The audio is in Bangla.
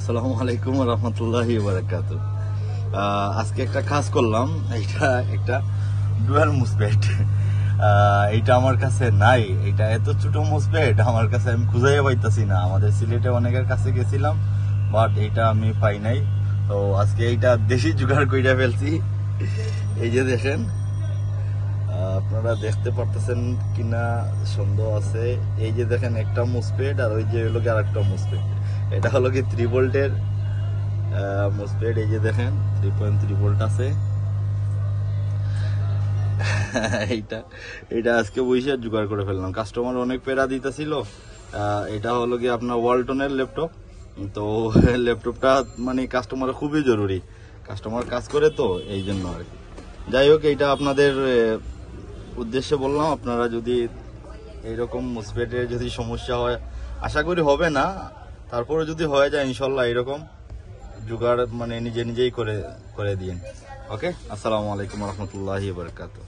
আসসালামু আলাইকুম রহমতুল্লাহি বারাকাতু। আজকে একটা কাজ করলাম, এটা একটা ডুয়াল মুসপেট। এইটা আমার কাছে নাই, এটা এত ছোট মুসপেট আমার কাছে, আমি খুঁজে পাইতাছি না। আমাদের সিলেটে অনেকের কাছে গেছিলাম, বাট এইটা আমি পাই নাই। তো আজকে এইটা দেশি জোগাড় কইরা ফেলছি। এই যে দেখেন, আপনারা দেখতে পারতেছেন কিনা সন্দেহ আছে। এই যে দেখেন একটা মুসপেট, আর ওই যে হলো কি আরেকটা মুসপেট। এটা হলো কি 3 ভোল্টের মুসপেট। এই যে দেখেন 3.3 ভোল্ট আছে। এইটা আজকে বইসে জোগাড় করে ফেললাম। কাস্টমার অনেক পেরা দিতেছিল। এটা হলো কি আপনার ওয়ালটনের ল্যাপটপ। তো ল্যাপটপটা মানে কাস্টমারের খুবই জরুরি, কাস্টমার কাজ করে তো এই জন্য আর কি। যাই হোক, এইটা আপনাদের উদ্দেশ্যে বললাম। আপনারা যদি এইরকম মুসপেটের যদি সমস্যা হয়, আশা করি হবে না, তারপরে যদি হয়ে যায় ইনশাল্লাহ এরকম জোগাড় মানে নিজেই করে দিন। ওকে, আসসালামু আলাইকুম রহমতুল্লাহি বারাকাতুহু।